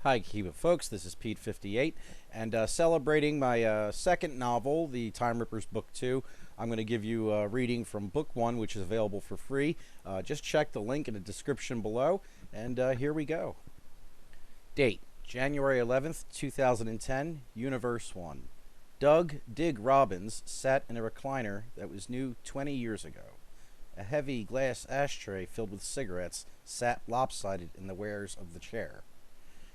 Hi, HIKEEBA folks, this is Pete58, and celebrating my second novel, The Time Rippers Book 2, I'm going to give you a reading from Book 1, which is available for free. Just check the link in the description below, and here we go. Date, January 11th, 2010, Universe 1. Doug Dig Robbins sat in a recliner that was new 20 years ago. A heavy glass ashtray filled with cigarettes sat lopsided in the wares of the chair.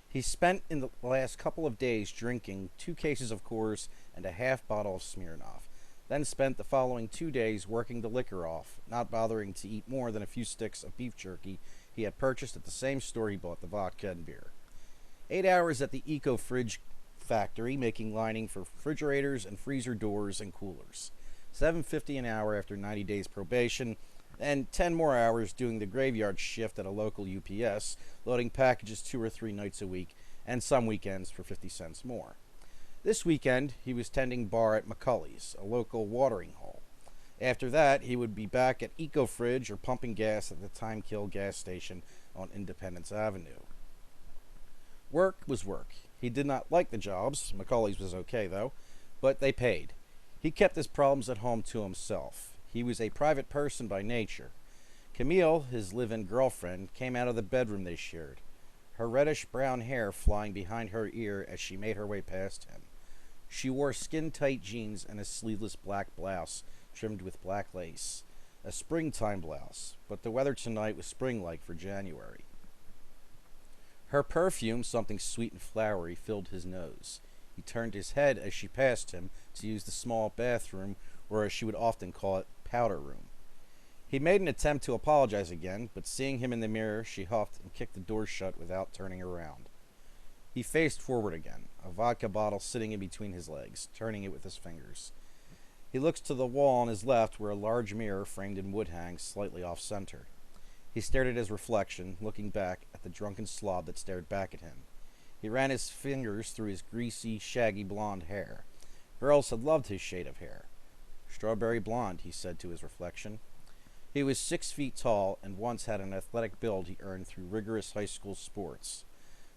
He spent in the last couple of days drinking 2 cases of Coors and a half bottle of Smirnoff, then spent the following 2 days working the liquor off, not bothering to eat more than a few sticks of beef jerky he had purchased at the same store he bought the vodka and beer. 8 hours at the eco-fridge factory making lining for refrigerators and freezer doors and coolers. $7.50 an hour after 90 days probation, and 10 more hours doing the graveyard shift at a local UPS, loading packages 2 or 3 nights a week, and some weekends for 50 cents more. This weekend, he was tending bar at McCulley's, a local watering hole. After that, he would be back at Eco-Fridge or pumping gas at the Time Kill gas station on Independence Avenue. Work was work. He did not like the jobs. McCulley's was okay, though, but they paid. He kept his problems at home to himself. He was a private person by nature. Camille, his live-in girlfriend, came out of the bedroom they shared, her reddish-brown hair flying behind her ear as she made her way past him. She wore skin-tight jeans and a sleeveless black blouse trimmed with black lace. A springtime blouse, but the weather tonight was spring-like for January. Her perfume, something sweet and flowery, filled his nose. He turned his head as she passed him to use the small bathroom, or as she would often call it, powder room. He made an attempt to apologize again, but seeing him in the mirror, she huffed and kicked the door shut without turning around. He faced forward again, a vodka bottle sitting in between his legs, turning it with his fingers. He looks to the wall on his left where a large mirror framed in wood hangs slightly off-center. He stared at his reflection, looking back at the drunken slob that stared back at him. He ran his fingers through his greasy, shaggy blonde hair. Girls had loved his shade of hair. Strawberry blonde, he said to his reflection. He was 6 feet tall and once had an athletic build he earned through rigorous high school sports.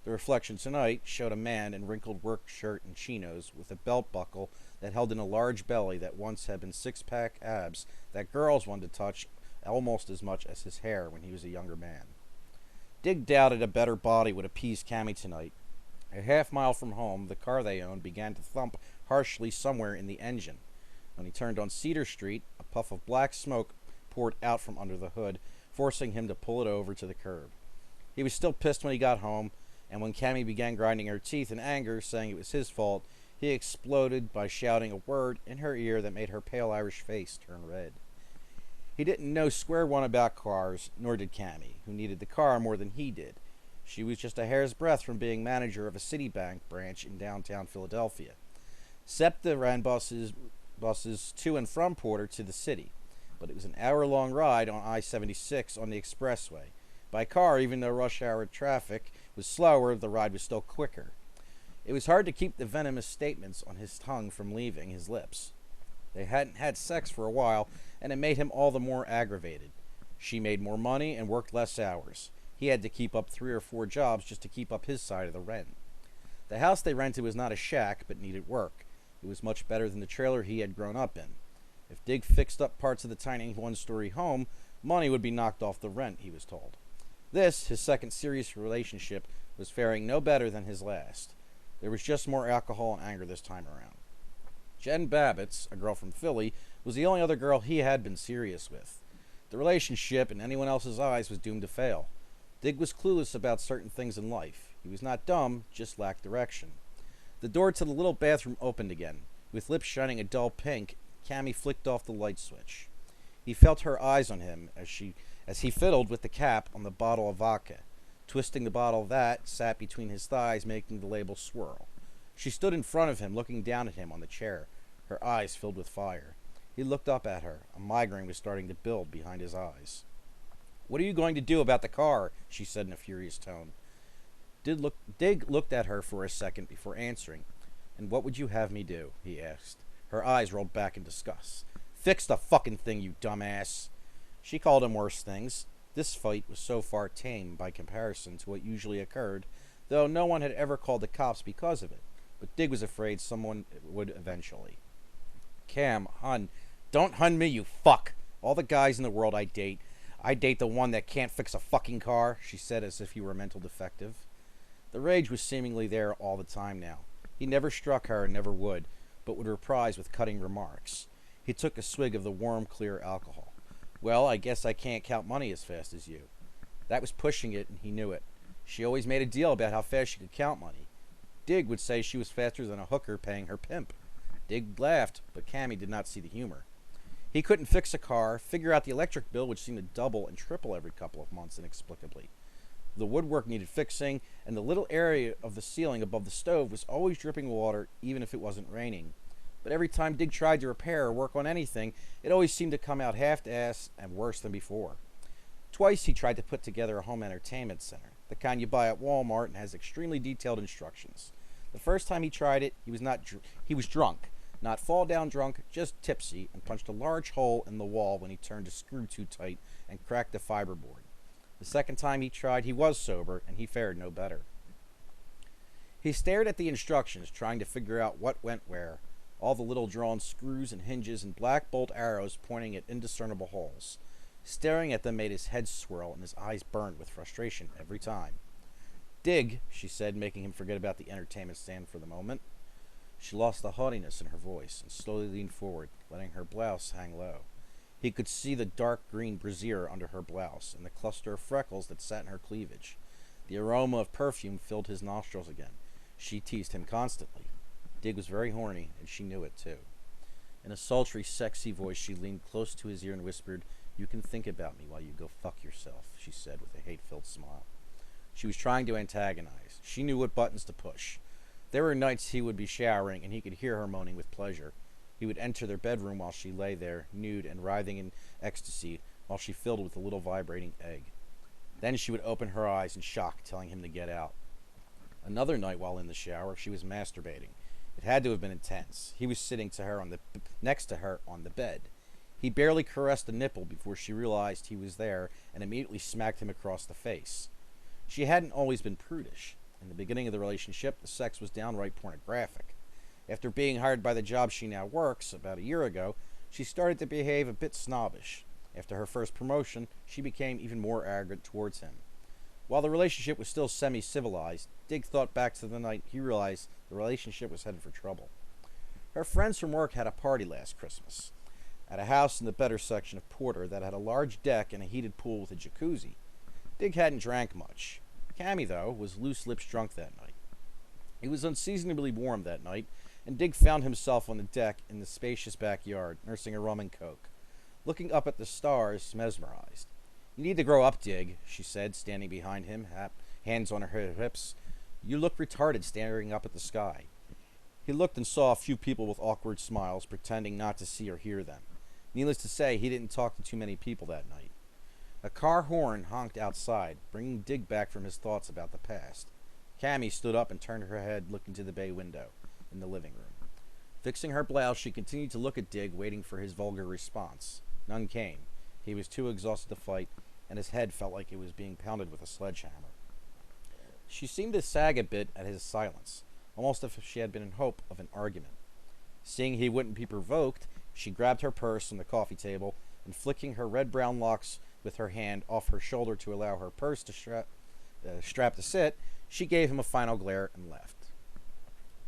The reflection tonight showed a man in wrinkled work shirt and chinos with a belt buckle that held in a large belly that once had been six-pack abs that girls wanted to touch almost as much as his hair when he was a younger man. Dig doubted a better body would appease Cammy tonight. A half-mile from home, the car they owned began to thump harshly somewhere in the engine. When he turned on Cedar Street, a puff of black smoke poured out from under the hood, forcing him to pull it over to the curb. He was still pissed when he got home, and when Cammy began grinding her teeth in anger, saying it was his fault, he exploded by shouting a word in her ear that made her pale Irish face turn red. He didn't know square one about cars, nor did Cammy, who needed the car more than he did. She was just a hair's breadth from being manager of a Citibank branch in downtown Philadelphia. SEPTA ran buses to and from Porter to the city, but it was an hour-long ride on I-76 on the expressway. By car, even though rush hour traffic was slower, the ride was still quicker. It was hard to keep the venomous statements on his tongue from leaving his lips. They hadn't had sex for a while, and it made him all the more aggravated. She made more money and worked less hours. He had to keep up 3 or 4 jobs just to keep up his side of the rent. The house they rented was not a shack, but needed work. It was much better than the trailer he had grown up in. If Dig fixed up parts of the tiny one-story home, money would be knocked off the rent, he was told. This, his second serious relationship, was faring no better than his last. There was just more alcohol and anger this time around. Jen Babbitts, a girl from Philly, was the only other girl he had been serious with. The relationship, in anyone else's eyes, was doomed to fail. Dig was clueless about certain things in life. He was not dumb, just lacked direction. The door to the little bathroom opened again. With lips shining a dull pink, Cammy flicked off the light switch. He felt her eyes on him as he fiddled with the cap on the bottle of vodka. Twisting the bottle that sat between his thighs, making the label swirl. She stood in front of him, looking down at him on the chair, her eyes filled with fire. He looked up at her. A migraine was starting to build behind his eyes. "What are you going to do about the car?" she said in a furious tone. Dig looked at her for a second before answering. "And what would you have me do?" he asked. Her eyes rolled back in disgust. "Fix the fucking thing, you dumbass." She called him worse things. This fight was so far tame by comparison to what usually occurred though no one had ever called the cops because of it, but Dig was afraid someone would eventually. Cam, hun, don't hun me, you fuck. All the guys in the world I date the one that can't fix a fucking car, she said as if he were a mental defective. The rage was seemingly there all the time now. He never struck her and never would, but would reprise with cutting remarks. He took a swig of the warm, clear alcohol. Well, I guess I can't count money as fast as you. That was pushing it, and he knew it. She always made a deal about how fast she could count money. Dig would say she was faster than a hooker paying her pimp. Dig laughed, but Cammy did not see the humor. He couldn't fix a car, figure out the electric bill, which seemed to double and triple every couple of months inexplicably. The woodwork needed fixing, and the little area of the ceiling above the stove was always dripping water, even if it wasn't raining. But every time Dig tried to repair or work on anything, it always seemed to come out half-assed and worse than before. Twice he tried to put together a home entertainment center, the kind you buy at Walmart and has extremely detailed instructions. The first time he tried it, he was drunk. Not fall-down drunk, just tipsy, and punched a large hole in the wall when he turned a screw too tight and cracked a fiberboard. The second time he tried, he was sober, and he fared no better. He stared at the instructions, trying to figure out what went where, all the little drawn screws and hinges and black bolt arrows pointing at indiscernible holes. Staring at them made his head swirl and his eyes burned with frustration every time. Dig, she said, making him forget about the entertainment stand for the moment. She lost the haughtiness in her voice and slowly leaned forward, letting her blouse hang low. He could see the dark green brassiere under her blouse and the cluster of freckles that sat in her cleavage. The aroma of perfume filled his nostrils again. She teased him constantly. Dig was very horny, and she knew it too. In a sultry, sexy voice, she leaned close to his ear and whispered, "You can think about me while you go fuck yourself," she said with a hate-filled smile. She was trying to antagonize. She knew what buttons to push. There were nights he would be showering, and he could hear her moaning with pleasure. He would enter their bedroom while she lay there, nude and writhing in ecstasy, while she filled with a little vibrating egg. Then she would open her eyes in shock, telling him to get out. Another night while in the shower, she was masturbating. It had to have been intense. He was sitting next to her on the bed. He barely caressed a nipple before she realized he was there and immediately smacked him across the face. She hadn't always been prudish. In the beginning of the relationship, the sex was downright pornographic. After being hired by the job she now works, about a year ago, she started to behave a bit snobbish. After her first promotion, she became even more arrogant towards him. While the relationship was still semi-civilized, Dig thought back to the night he realized the relationship was headed for trouble. Her friends from work had a party last Christmas at a house in the better section of Porter that had a large deck and a heated pool with a jacuzzi. Dig hadn't drank much. Cammy, though, was loose-lips drunk that night. It was unseasonably warm that night, and Dig found himself on the deck in the spacious backyard, nursing a rum and coke, looking up at the stars, mesmerized. "You need to grow up, Dig," she said, standing behind him, hands on her hips. "You look retarded staring up at the sky." He looked and saw a few people with awkward smiles, pretending not to see or hear them. Needless to say, he didn't talk to too many people that night. A car horn honked outside, bringing Dig back from his thoughts about the past. Cammy stood up and turned her head, looking to the bay window in the living room. Fixing her blouse, she continued to look at Dig, waiting for his vulgar response. None came. He was too exhausted to fight, and his head felt like it was being pounded with a sledgehammer. She seemed to sag a bit at his silence, almost as if she had been in hope of an argument. Seeing he wouldn't be provoked, she grabbed her purse from the coffee table, and flicking her red-brown locks with her hand off her shoulder to allow her purse to strap to sit, she gave him a final glare and left.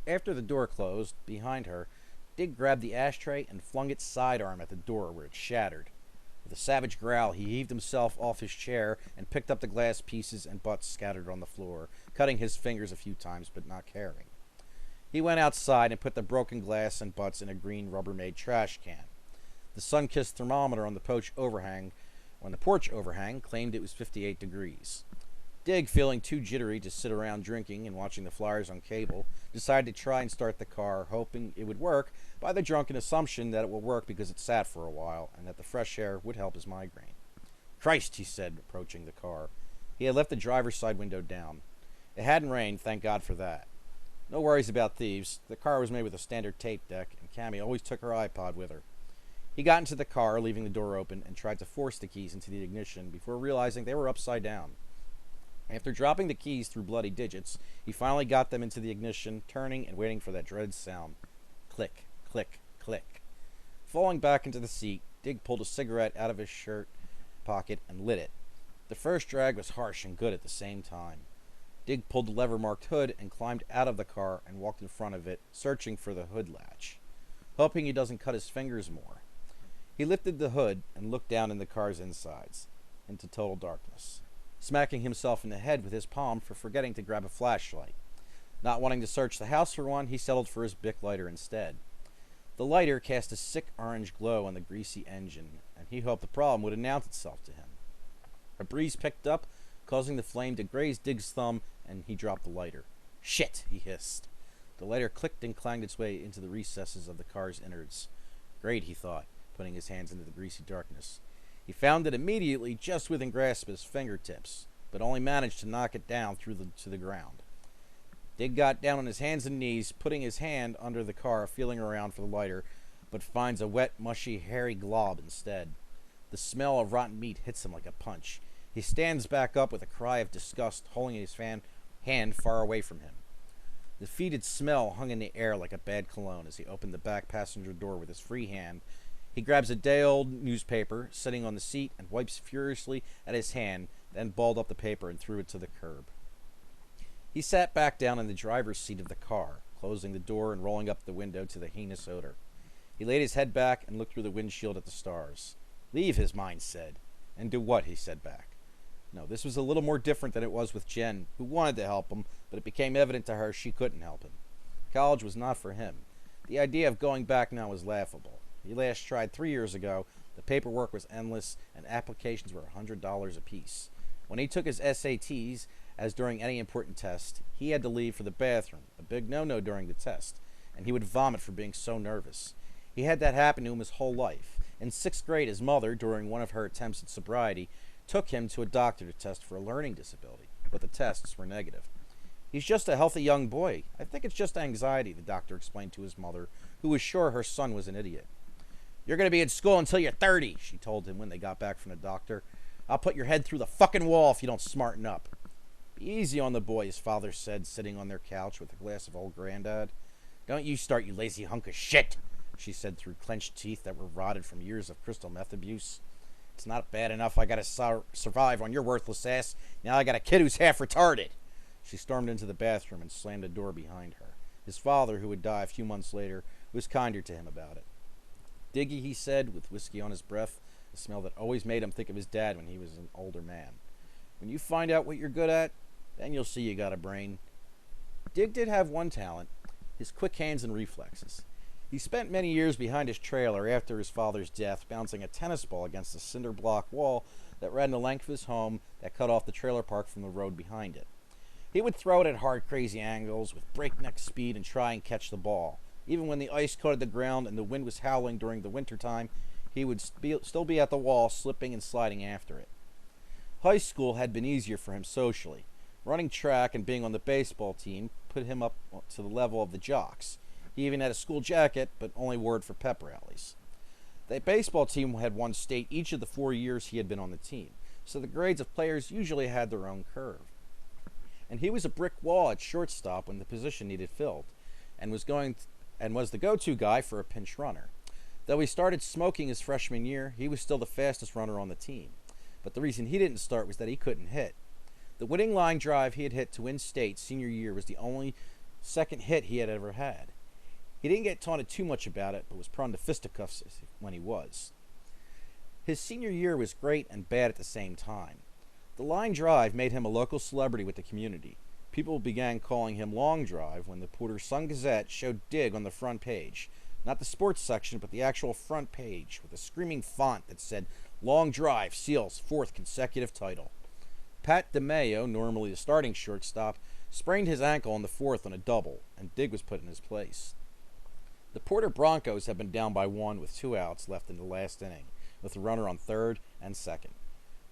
After the door closed behind her, Dig grabbed the ashtray and flung its sidearm at the door where it shattered. With a savage growl, he heaved himself off his chair and picked up the glass pieces and butts scattered on the floor, cutting his fingers a few times but not caring. He went outside and put the broken glass and butts in a green Rubbermaid trash can. The sun-kissed thermometer on the porch overhang claimed it was 58 degrees. Dig, feeling too jittery to sit around drinking and watching the flyers on cable, decided to try and start the car, hoping it would work by the drunken assumption that it will work because it sat for a while and that the fresh air would help his migraine. "Christ," he said, approaching the car. He had left the driver's side window down. It hadn't rained, thank God for that. No worries about thieves. The car was made with a standard tape deck, and Cammy always took her iPod with her. He got into the car, leaving the door open, and tried to force the keys into the ignition before realizing they were upside down. After dropping the keys through bloody digits, he finally got them into the ignition, turning and waiting for that dreaded sound. Click, click, click. Falling back into the seat, Dig pulled a cigarette out of his shirt pocket and lit it. The first drag was harsh and good at the same time. Dig pulled the lever-marked hood and climbed out of the car and walked in front of it, searching for the hood latch, hoping he doesn't cut his fingers more. He lifted the hood and looked down in the car's insides, into total darkness, smacking himself in the head with his palm for forgetting to grab a flashlight. Not wanting to search the house for one, he settled for his Bic lighter instead. The lighter cast a sick orange glow on the greasy engine, and he hoped the problem would announce itself to him. A breeze picked up, causing the flame to graze Dig's thumb, and he dropped the lighter. "Shit!" he hissed. The lighter clicked and clanged its way into the recesses of the car's innards. Great, he thought, putting his hands into the greasy darkness. He found it immediately just within grasp of his fingertips, but only managed to knock it down to the ground. Dig got down on his hands and knees, putting his hand under the car, feeling around for the lighter, but finds a wet, mushy, hairy glob instead. The smell of rotten meat hits him like a punch. He stands back up with a cry of disgust, holding his hand far away from him. The fetid smell hung in the air like a bad cologne as he opened the back passenger door with his free hand. He grabs a day-old newspaper sitting on the seat and wipes furiously at his hand, then balled up the paper and threw it to the curb. He sat back down in the driver's seat of the car, closing the door and rolling up the window to the heinous odor. He laid his head back and looked through the windshield at the stars. "Leave," his mind said. "And do what?" he said back. No, this was a little more different than it was with Jen, who wanted to help him, but it became evident to her she couldn't help him. College was not for him. The idea of going back now was laughable. He last tried 3 years ago. The paperwork was endless, and applications were $100 apiece. When he took his SATs, as during any important test, he had to leave for the bathroom, a big no-no during the test, and he would vomit for being so nervous. He had that happen to him his whole life. In 6th grade, his mother, during one of her attempts at sobriety, took him to a doctor to test for a learning disability, but the tests were negative. "He's just a healthy young boy. I think it's just anxiety," the doctor explained to his mother, who was sure her son was an idiot. "You're going to be in school until you're 30, she told him when they got back from the doctor. "I'll put your head through the fucking wall if you don't smarten up." "Be easy on the boy," his father said, sitting on their couch with a glass of Old Grandad. "Don't you start, you lazy hunk of shit," she said through clenched teeth that were rotted from years of crystal meth abuse. "It's not bad enough I gotta survive on your worthless ass. Now I got a kid who's half retarded." She stormed into the bathroom and slammed the door behind her. His father, who would die a few months later, was kinder to him about it. "Diggy," he said, with whiskey on his breath, a smell that always made him think of his dad when he was an older man. "When you find out what you're good at, then you'll see you got a brain." Dig did have one talent, his quick hands and reflexes. He spent many years behind his trailer after his father's death, bouncing a tennis ball against the cinder block wall that ran the length of his home that cut off the trailer park from the road behind it. He would throw it at hard, crazy angles with breakneck speed and try and catch the ball. Even when the ice coated the ground and the wind was howling during the wintertime, he would still be at the wall, slipping and sliding after it. High school had been easier for him socially. Running track and being on the baseball team put him up to the level of the jocks. He even had a school jacket, but only wore it for pep rallies. The baseball team had won state each of the 4 years he had been on the team, so the grades of players usually had their own curve. And he was a brick wall at shortstop when the position needed filled, and was the go-to guy for a pinch runner. Though he started smoking his freshman year, he was still the fastest runner on the team. But the reason he didn't start was that he couldn't hit. The winning line drive he had hit to win state senior year was the only second hit he had ever had. He didn't get taunted too much about it, but was prone to fisticuffs when he was. His senior year was great and bad at the same time. The line drive made him a local celebrity with the community. People began calling him Long Drive when the Porter Sun-Gazette showed Dig on the front page. Not the sports section, but the actual front page, with a screaming font that said, "Long Drive seals 4th consecutive title." Pat DeMayo, normally the starting shortstop, sprained his ankle on the 4th on a double, and Dig was put in his place. The Porter Broncos had been down by 1 with 2 outs left in the last inning, with a runner on 3rd and 2nd.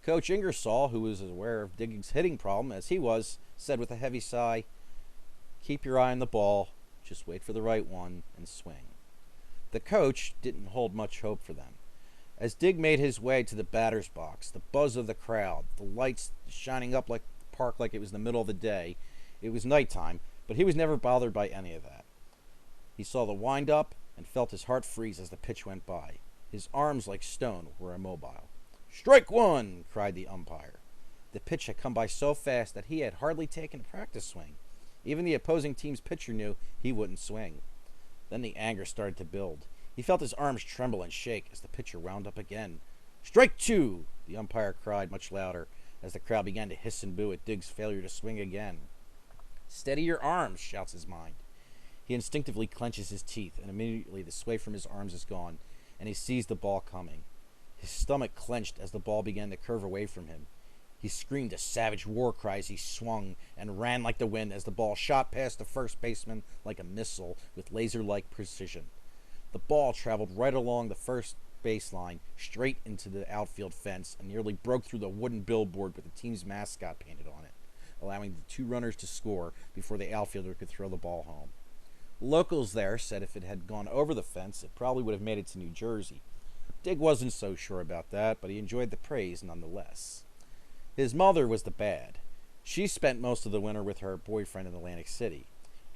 Coach Ingersoll, who was as aware of Dig's hitting problem as he was, said with a heavy sigh, "Keep your eye on the ball, just wait for the right one, and swing." The coach didn't hold much hope for them. As Dig made his way to the batter's box, the buzz of the crowd, the lights shining up like park like it was the middle of the day. It was nighttime, but he was never bothered by any of that. He saw the wind-up and felt his heart freeze as the pitch went by. His arms, like stone, were immobile. "Strike one!" cried the umpire. The pitch had come by so fast that he had hardly taken a practice swing. Even the opposing team's pitcher knew he wouldn't swing. Then the anger started to build. He felt his arms tremble and shake as the pitcher wound up again. "Strike two!" the umpire cried much louder as the crowd began to hiss and boo at Dig's failure to swing again. "Steady your arms," shouts his mind. He instinctively clenches his teeth, and immediately the sway from his arms is gone, and he sees the ball coming. His stomach clenched as the ball began to curve away from him. He screamed a savage war cry as he swung and ran like the wind as the ball shot past the first baseman like a missile with laser-like precision. The ball traveled right along the first baseline, straight into the outfield fence, and nearly broke through the wooden billboard with the team's mascot painted on it, allowing the two runners to score before the outfielder could throw the ball home. Locals there said if it had gone over the fence, it probably would have made it to New Jersey. Dig wasn't so sure about that, but he enjoyed the praise nonetheless. His mother was the bad. She spent most of the winter with her boyfriend in Atlantic City.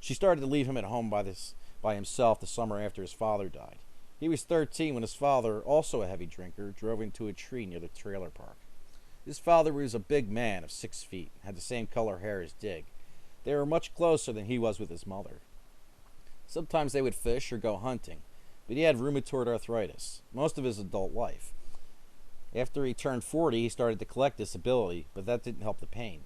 She started to leave him at home by himself the summer after his father died. He was 13 when his father, also a heavy drinker, drove into a tree near the trailer park. His father was a big man of 6 feet, and had the same color hair as Dig. They were much closer than he was with his mother. Sometimes they would fish or go hunting, but he had rheumatoid arthritis most of his adult life. After he turned 40, he started to collect disability, but that didn't help the pain.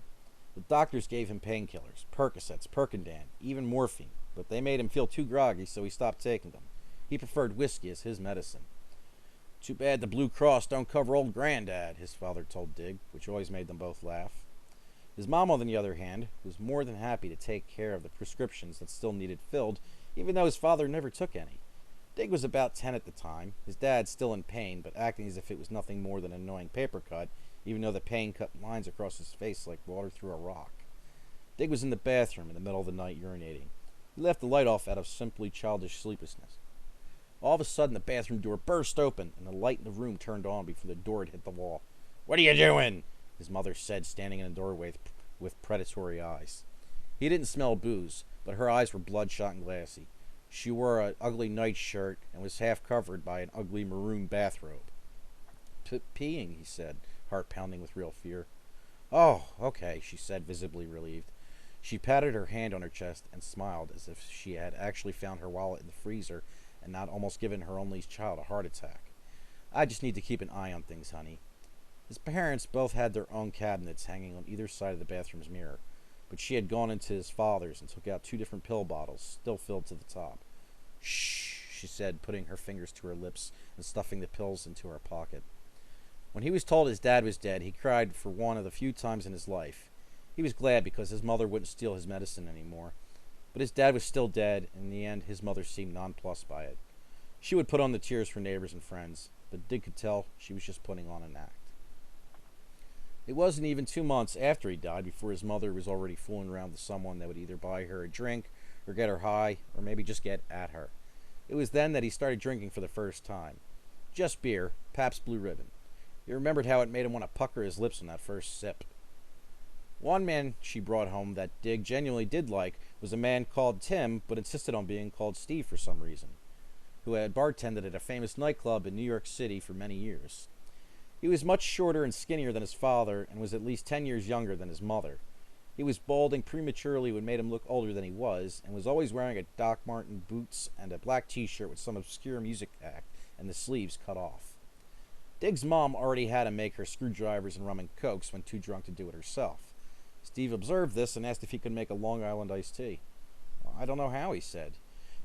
The doctors gave him painkillers, Percocets, Percodan, even morphine, but they made him feel too groggy, so he stopped taking them. He preferred whiskey as his medicine. "Too bad the Blue Cross don't cover old Granddad," his father told Dig, which always made them both laugh. His mom, on the other hand, was more than happy to take care of the prescriptions that still needed filled, even though his father never took any. Dig was about 10 at the time, his dad still in pain, but acting as if it was nothing more than an annoying paper cut, even though the pain cut lines across his face like water through a rock. Dig was in the bathroom in the middle of the night urinating. He left the light off out of simply childish sleeplessness. All of a sudden, the bathroom door burst open, and the light in the room turned on before the door had hit the wall. "What are you doing?" his mother said, standing in the doorway with predatory eyes. He didn't smell booze, but her eyes were bloodshot and glassy. She wore an ugly nightshirt and was half covered by an ugly maroon bathrobe. "Peeing," he said, heart pounding with real fear. "Oh, okay," she said, visibly relieved. She patted her hand on her chest and smiled as if she had actually found her wallet in the freezer and not almost given her only child a heart attack. "I just need to keep an eye on things, honey." His parents both had their own cabinets hanging on either side of the bathroom's mirror, but she had gone into his father's and took out 2 different pill bottles, still filled to the top. "Shh," she said, putting her fingers to her lips and stuffing the pills into her pocket. When he was told his dad was dead, he cried for one of the few times in his life. He was glad because his mother wouldn't steal his medicine anymore. But his dad was still dead, and in the end his mother seemed nonplussed by it. She would put on the tears for neighbors and friends, but Dig could tell she was just putting on an act. It wasn't even 2 months after he died before his mother was already fooling around with someone that would either buy her a drink, or get her high, or maybe just get at her. It was then that he started drinking for the first time. Just beer, Pabst Blue Ribbon. He remembered how it made him want to pucker his lips on that first sip. One man she brought home that Dig genuinely did like was a man called Tim, but insisted on being called Steve for some reason, who had bartended at a famous nightclub in New York City for many years. He was much shorter and skinnier than his father, and was at least 10 years younger than his mother. He was balding prematurely, which made him look older than he was, and was always wearing a Doc Marten boots and a black t-shirt with some obscure music act, and the sleeves cut off. Dig's mom already had him make her screwdrivers and rum and cokes when too drunk to do it herself. Steve observed this and asked if he could make a Long Island iced tea. "I don't know how," he said.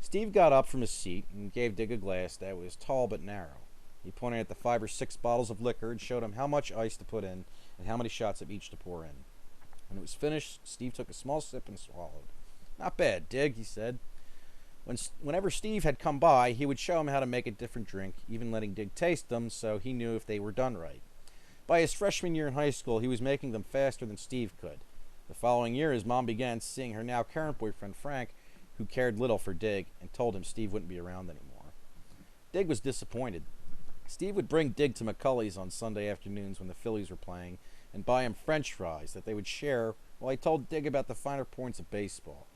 Steve got up from his seat and gave Dig a glass that was tall but narrow. He pointed at the 5 or 6 bottles of liquor and showed him how much ice to put in and how many shots of each to pour in. When it was finished, Steve took a small sip and swallowed. "Not bad, Dig," he said. Whenever Steve had come by, he would show him how to make a different drink, even letting Dig taste them so he knew if they were done right. By his freshman year in high school, he was making them faster than Steve could. The following year, his mom began seeing her now current boyfriend, Frank, who cared little for Dig, and told him Steve wouldn't be around anymore. Dig was disappointed. Steve would bring Dig to McCulley's on Sunday afternoons when the Phillies were playing, and buy him French fries that they would share Well, he told Dig about the finer points of baseball,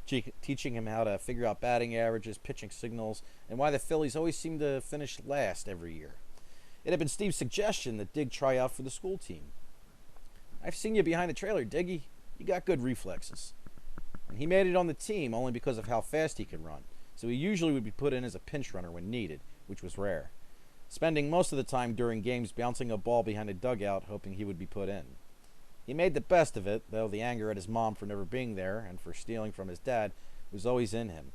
teaching him how to figure out batting averages, pitching signals, and why the Phillies always seem to finish last every year. It had been Steve's suggestion that Dig try out for the school team. "I've seen you behind the trailer, Diggy. You got good reflexes." And he made it on the team only because of how fast he could run, so he usually would be put in as a pinch runner when needed, which was rare, spending most of the time during games bouncing a ball behind a dugout hoping he would be put in. He made the best of it, though the anger at his mom for never being there and for stealing from his dad was always in him.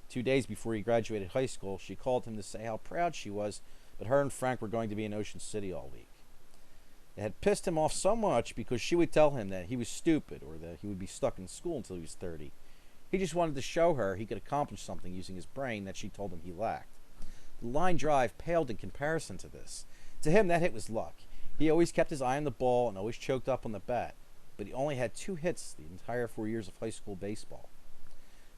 2 days before he graduated high school, she called him to say how proud she was, but her and Frank were going to be in Ocean City all week. It had pissed him off so much because she would tell him that he was stupid or that he would be stuck in school until he was 30. He just wanted to show her he could accomplish something using his brain that she told him he lacked. The line drive paled in comparison to this. To him, that hit was luck. He always kept his eye on the ball and always choked up on the bat, but he only had 2 hits the entire 4 years of high school baseball.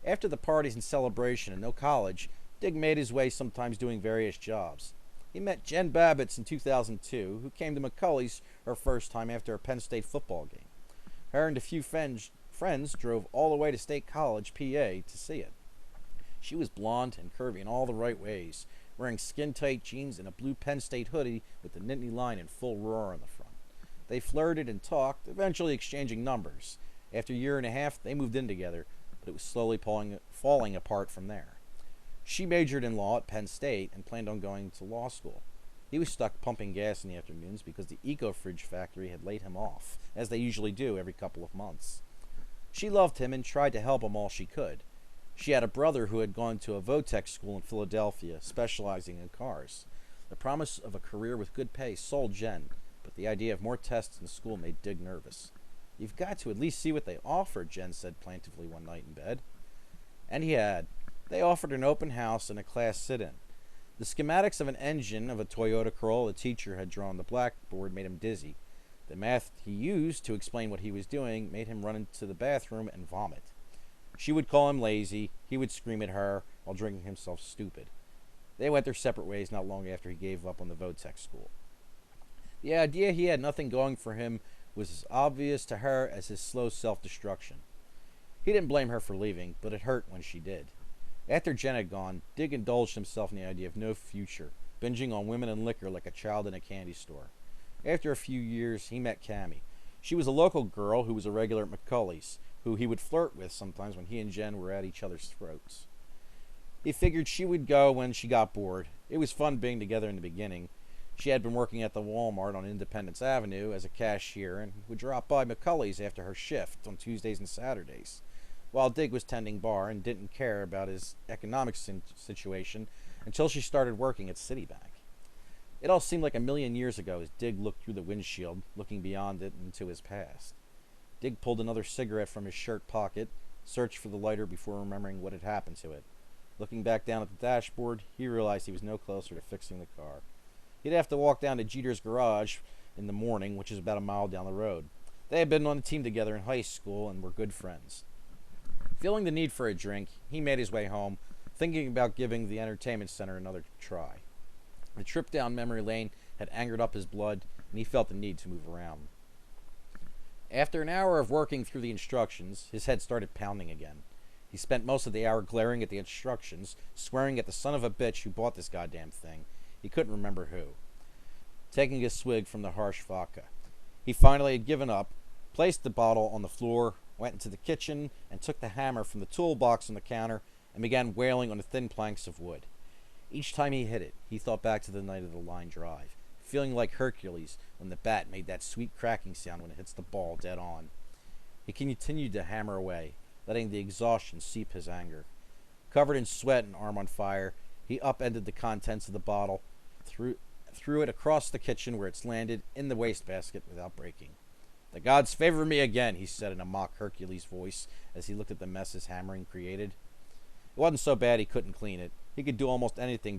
After the parties and celebration and no college, Dig made his way, sometimes doing various jobs. He met Jen Babbitts in 2002, who came to McCulley's her first time after a Penn State football game. Her and a few friends drove all the way to State College, PA, to see it. She was blonde and curvy in all the right ways, wearing skin-tight jeans and a blue Penn State hoodie with the Nittany line in full roar on the front. They flirted and talked, eventually exchanging numbers. After a year and a half, they moved in together, but it was slowly falling apart from there. She majored in law at Penn State and planned on going to law school. He was stuck pumping gas in the afternoons because the eco-fridge factory had laid him off, as they usually do every couple of months. She loved him and tried to help him all she could. She had a brother who had gone to a Votech school in Philadelphia, specializing in cars. The promise of a career with good pay sold Jen, but the idea of more tests in school made Dig nervous. "You've got to at least see what they offer," Jen said plaintively one night in bed. And he had. They offered an open house and a class sit-in. The schematics of an engine of a Toyota Corolla the teacher had drawn on the blackboard made him dizzy. The math he used to explain what he was doing made him run into the bathroom and vomit. She would call him lazy. He would scream at her while drinking himself stupid. They went their separate ways not long after he gave up on the Votech school. The idea he had nothing going for him was as obvious to her as his slow self-destruction. He didn't blame her for leaving, but it hurt when she did. After Jen had gone, Dig indulged himself in the idea of no future, binging on women and liquor like a child in a candy store. After a few years, he met Cammie. She was a local girl who was a regular at McCulley's, who he would flirt with sometimes when he and Jen were at each other's throats. He figured she would go when she got bored. It was fun being together in the beginning. She had been working at the Walmart on Independence Avenue as a cashier and would drop by McCulley's after her shift on Tuesdays and Saturdays, while Dig was tending bar and didn't care about his economic situation until she started working at Citibank. It all seemed like a million years ago as Dig looked through the windshield, looking beyond it into his past. Dig pulled another cigarette from his shirt pocket, searched for the lighter before remembering what had happened to it. Looking back down at the dashboard, he realized he was no closer to fixing the car. He'd have to walk down to Jeter's garage in the morning, which is about a mile down the road. They had been on the team together in high school and were good friends. Feeling the need for a drink, he made his way home, thinking about giving the entertainment center another try. The trip down memory lane had angered up his blood, and he felt the need to move around. After an hour of working through the instructions, his head started pounding again. He spent most of the hour glaring at the instructions, swearing at the son of a bitch who bought this goddamn thing. He couldn't remember who. Taking a swig from the harsh vodka, he finally had given up, placed the bottle on the floor, went into the kitchen, and took the hammer from the toolbox on the counter and began wailing on the thin planks of wood. Each time he hit it, he thought back to the night of the line drive, feeling like Hercules when the bat made that sweet cracking sound when it hits the ball dead on. He continued to hammer away, letting the exhaustion seep his anger. Covered in sweat and arm on fire, he upended the contents of the bottle, threw it across the kitchen where it's landed in the wastebasket without breaking. "The gods favor me again," he said in a mock Hercules voice as he looked at the mess his hammering created. It wasn't so bad he couldn't clean it. He could do almost anything